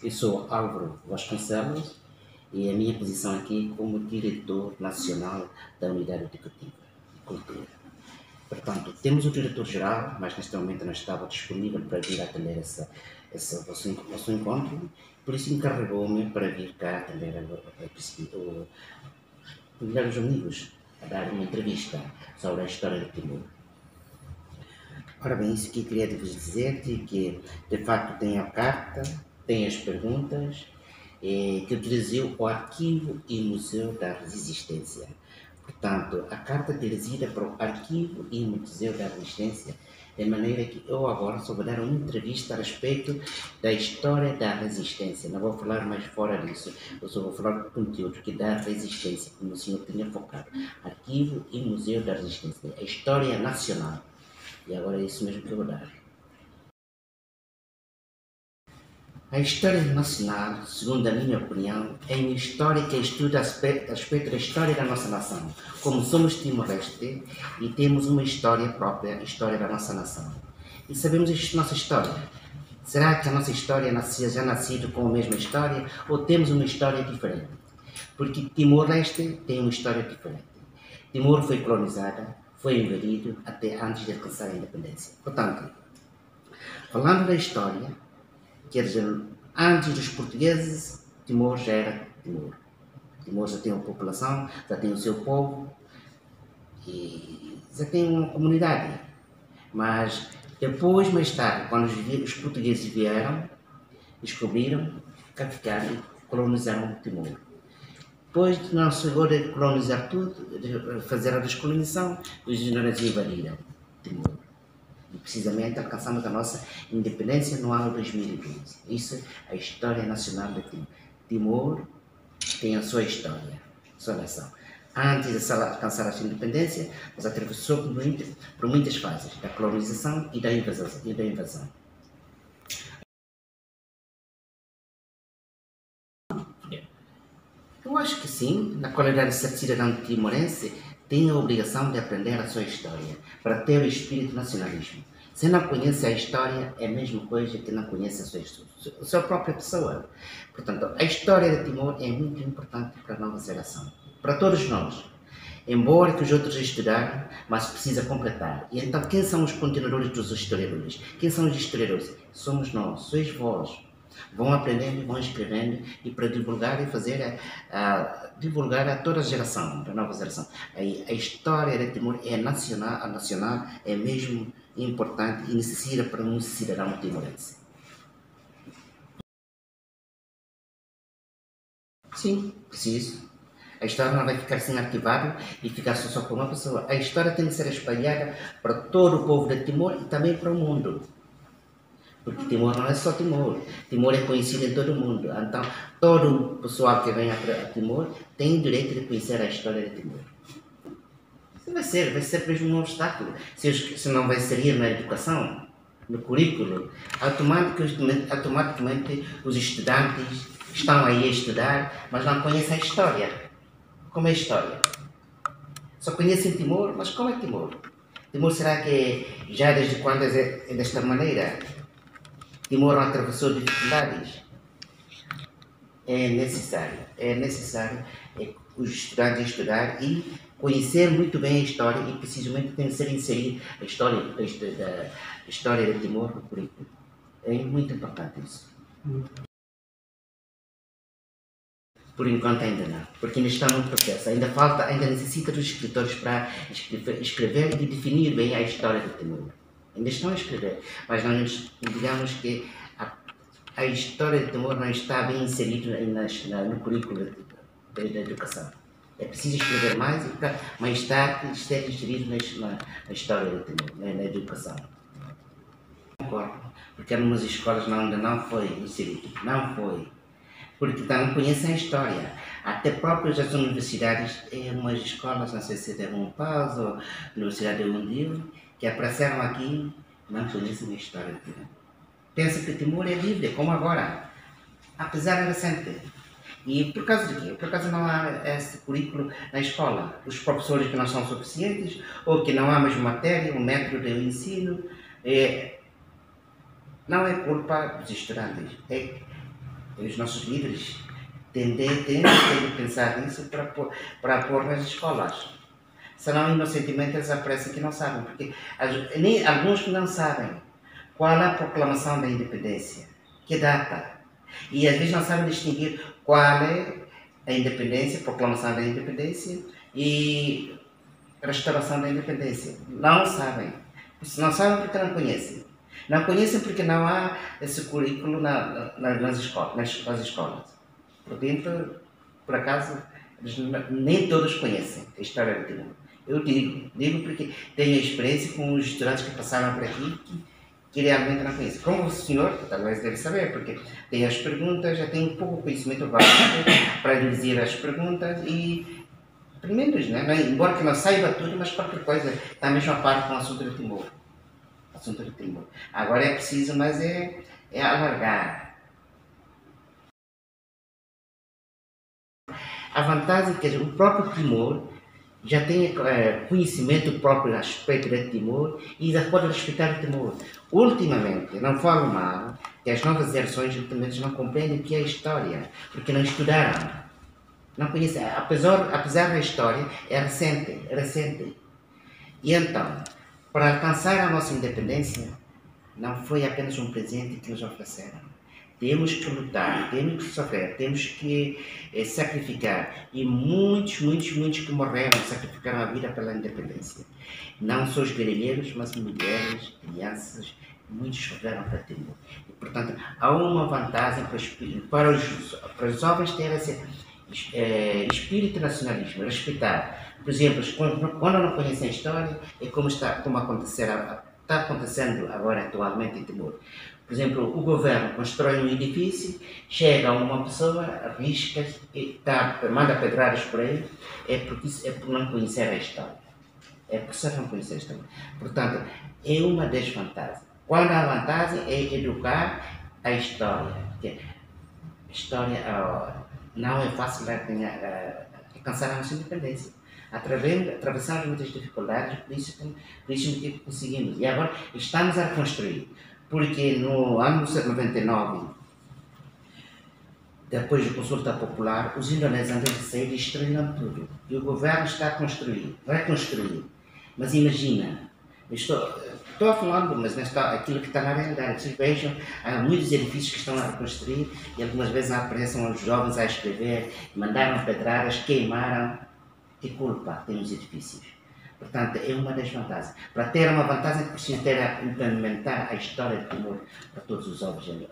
Eu sou Álvaro Vasconcelos e a minha posição aqui como diretor nacional da Unidade Educativa de Cultura. Portanto, temos o diretor-geral, mas neste momento não estava disponível para vir atender esse vosso encontro, por isso encarregou-me para vir cá atender os melhores amigos a dar uma entrevista sobre a história de Timor. Ora bem, isso que queria vos dizer que de facto tem a carta, tem as perguntas que utiliziu o Arquivo e Museu da Resistência. Portanto, a carta dirigida para o Arquivo e Museu da Resistência, de maneira que eu agora só vou dar uma entrevista a respeito da história da resistência. Não vou falar mais fora disso, eu só vou falar do conteúdo que da resistência, como o senhor tinha focado. Arquivo e Museu da Resistência, a história nacional. E agora é isso mesmo que eu vou dar. A história nacional, segundo a minha opinião, é uma história que estuda aspecto da história da nossa nação. Como somos Timor-Leste e temos uma história própria, a história da nossa nação. E sabemos a nossa história. Será que a nossa história já nasceu com a mesma história ou temos uma história diferente? Porque Timor-Leste tem uma história diferente. Timor foi colonizada, foi invadido até antes de alcançar a independência. Portanto, falando da história, quer dizer, antes dos portugueses, Timor já era Timor. Timor já tem uma população, já tem o seu povo e já tem uma comunidade. Mas depois, mais tarde, quando os portugueses vieram, descobriram, ficaram e colonizaram Timor. Depois de não se agora colonizar tudo, de fazer a descolonização, os ignorantes invadiram Timor. E precisamente alcançamos a nossa independência no ano 2012. Isso é a história nacional de Timor. Timor tem a sua história, a sua nação. Antes de alcançar a sua independência, mas atravessou por muitas fases, da colonização e da invasão. Eu acho que sim, na qualidade de ser cidadão timorense, tem a obrigação de aprender a sua história, para ter o espírito de nacionalismo. Se não conhece a história, é a mesma coisa que não conhece a sua própria pessoa. Portanto, a história de Timor é muito importante para a nova geração, para todos nós. Embora que os outros estudaram, mas precisa completar. E então, quem são os continuadores dos historiadores? Quem são os historiadores? Somos nós, sois vós. Vão aprendendo, vão escrevendo e para divulgar e fazer divulgar a toda a geração, a nova geração. A história de Timor é nacional é mesmo importante e necessita para um cidadão timorense. Sim, preciso. A história não vai ficar sem arquivado e ficar só por uma pessoa. A história tem de ser espalhada para todo o povo de Timor e também para o mundo. Porque Timor não é só Timor. Timor é conhecido em todo o mundo. Então, todo o pessoal que vem a Timor tem o direito de conhecer a história de Timor. Isso vai ser mesmo um obstáculo. Se não vai inserir na educação, no currículo, automaticamente os estudantes estão aí a estudar, mas não conhecem a história. Como é a história? Só conhecem Timor, mas como é Timor? Timor será que já desde quando é desta maneira? Timor não atravessou dificuldades? É necessário os estudantes estudar e conhecer muito bem a história e precisamente tem de ser inserir a história de Timor no currículo. É muito importante isso. Por enquanto ainda não, porque ainda está no processo. Ainda necessita dos escritores para escrever e definir bem a história de Timor. Ainda estão a escrever, mas nós digamos que a história de Timor não está bem inserida no currículo da educação. É preciso escrever mais e para mais tarde ser inserido na história de Timor, na educação. Concordo, porque em algumas escolas ainda não foi inserido, não foi. Porque não conhecem a história. Até próprias as universidades, umas escolas, não sei se é um Paz ou Universidade de Undil, que apareceram aqui, não conhecem a história de Timor. Pensam que Timor é livre, como agora, apesar de recente. E por causa de quê? Por causa não há esse currículo na escola. Os professores que não são suficientes, ou que não há mais matéria, um método de ensino. Não é culpa dos estudantes. E os nossos líderes têm que pensar nisso para pôr nas escolas. Senão, inocentemente, eles aparecem que não sabem, porque nem, alguns não sabem qual é a proclamação da independência, que data. E às vezes não sabem distinguir qual é a independência, a proclamação da independência e a restauração da independência. Não sabem. Se não sabem porque não conhecem. Não conhecem porque não há esse currículo nas escolas. Portanto, por acaso, nem todos conhecem a história do Timor. Eu digo porque tenho experiência com os estudantes que passaram por aqui que realmente não conhecem. Como o senhor, que talvez deve saber, porque tem as perguntas, já tem um pouco de conhecimento básico para dizer as perguntas e primeiros, né? Embora que não saiba tudo, mas qualquer coisa está mesmo a par com o assunto do Timor. Agora é preciso, mas é alargar. A vantagem é que o próprio Timor já tem conhecimento próprio a respeito de Timor e já pode respeitar o Timor. Ultimamente, não falo mal, que as novas gerações ultimamente não compreendem o que é história, porque não estudaram. Não conhecem, apesar da história, é recente. E então, para alcançar a nossa independência, não foi apenas um presente que nos ofereceram. Temos que lutar, temos que sofrer, temos que sacrificar. E muitos que morreram sacrificaram a vida pela independência. Não só os guerrilheiros, mas mulheres, crianças, muitos sofreram para Timor. E, portanto, há uma vantagem para os jovens terem esse espírito nacionalismo, respeitar. Por exemplo, quando não conhecem a história, é como está acontecendo agora atualmente em Timor. Por exemplo, o governo constrói um edifício, chega a uma pessoa, arrisca, manda pedradas por aí, é por não conhecer a história. É por ser não conhecer a história. Portanto, é uma desvantagem. Quando a vantagem é educar a história. A história não é fácil alcançar a nossa independência. Atravessamos muitas dificuldades, por isso que conseguimos. E agora estamos a reconstruir. Porque no ano 99, depois da consulta popular, os indonésios antes de sair destruíram tudo. E o governo está a reconstruir. Mas imagina, estou a falar, mas não está aquilo que está na realidade. Vocês vejam, há muitos edifícios que estão a reconstruir e algumas vezes aparecem os jovens a escrever, mandaram pedradas, queimaram. Que culpa tem os edifícios? Portanto, é uma das vantagens. Para ter uma vantagem, precisa implementar a história de Timor para todos os homens,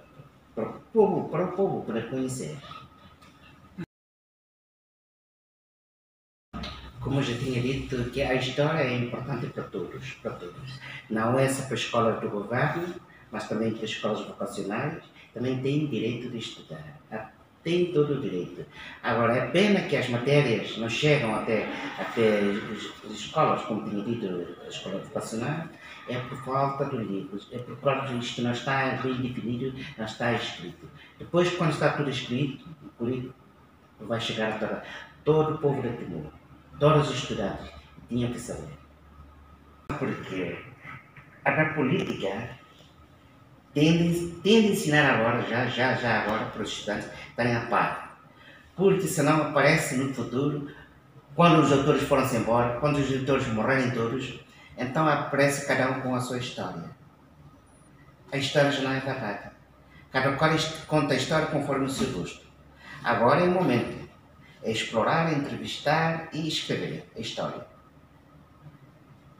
para o povo, para conhecer. Como eu já tinha dito, que a história é importante para todos. Não é só para as escolas do governo, mas também para as escolas vocacionais, também têm direito de estudar. Tem todo o direito. Agora, é pena que as matérias não chegam até as escolas, como tinha dito, a escola vocacional, é por falta de livros, é por causa que isto não está bem definido, não está escrito. Depois, quando está tudo escrito, o currículo vai chegar a todo o povo de Timor, todos os estudantes tinham que saber. Porque a política tende a ensinar agora, já agora, para os estudantes estarem a par. Porque senão aparece no futuro, quando os autores foram-se embora, quando os autores morrerem todos, então aparece cada um com a sua história. A história já não é verdade. Cada qual conta a história conforme o seu gosto. Agora é o momento. É explorar, entrevistar e escrever a história.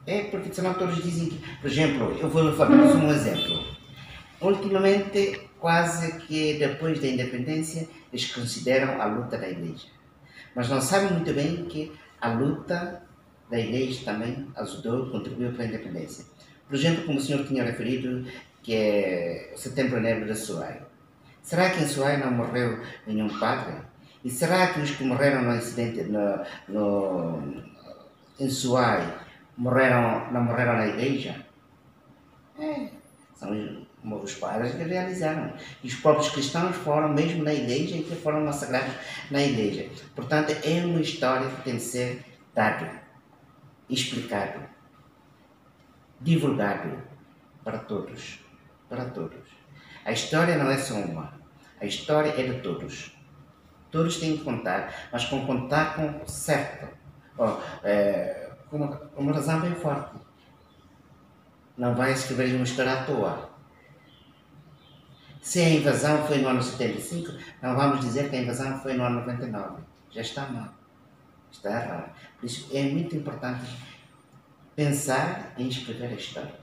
É porque senão todos dizem que, por exemplo, eu vou falar um exemplo. Ultimamente, quase que depois da independência, eles consideram a luta da Igreja. Mas não sabem muito bem que a luta da Igreja também ajudou, contribuiu para a independência. Por exemplo, como o senhor tinha referido, que é o Setembro Negro da Soaia. Será que em Soaia não morreu nenhum padre? E será que os que morreram no acidente em Soaia não morreram na Igreja? São os padres que realizaram. E os próprios cristãos foram mesmo na igreja e que foram massacrados na igreja. Portanto, é uma história que tem de ser dado, explicado, divulgado para todos. A história não é só uma. A história é de todos. Todos têm que contar, mas com contar com certo. Com uma razão bem forte. Não vai escrever uma história à toa. Se a invasão foi no ano 75, não vamos dizer que a invasão foi no ano 99. Já está mal. Está errado. Por isso é muito importante pensar em escrever a história.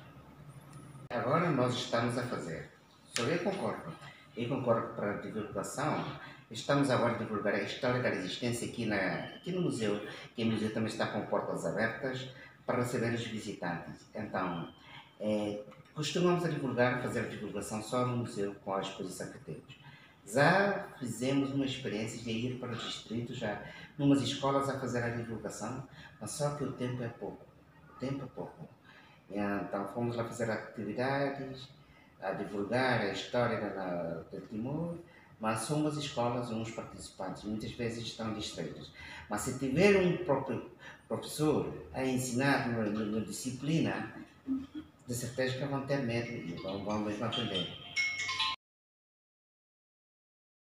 Agora nós estamos a fazer. Só eu concordo. Eu concordo para a divulgação. Estamos agora a divulgar a história da resistência aqui no museu, que o museu também está com portas abertas para receber os visitantes. Então, costumamos fazer a divulgação só no museu com a exposição que temos. Já fizemos uma experiência de ir para os distritos, já numas escolas a fazer a divulgação, mas só que o tempo é pouco. O tempo é pouco. Então fomos lá fazer atividades, a divulgar a história de Timor, mas são umas escolas, uns participantes, muitas vezes estão distraídos. Mas se tiver um próprio professor a ensinar na disciplina, de certeza que vão ter medo e vão mesmo aprender.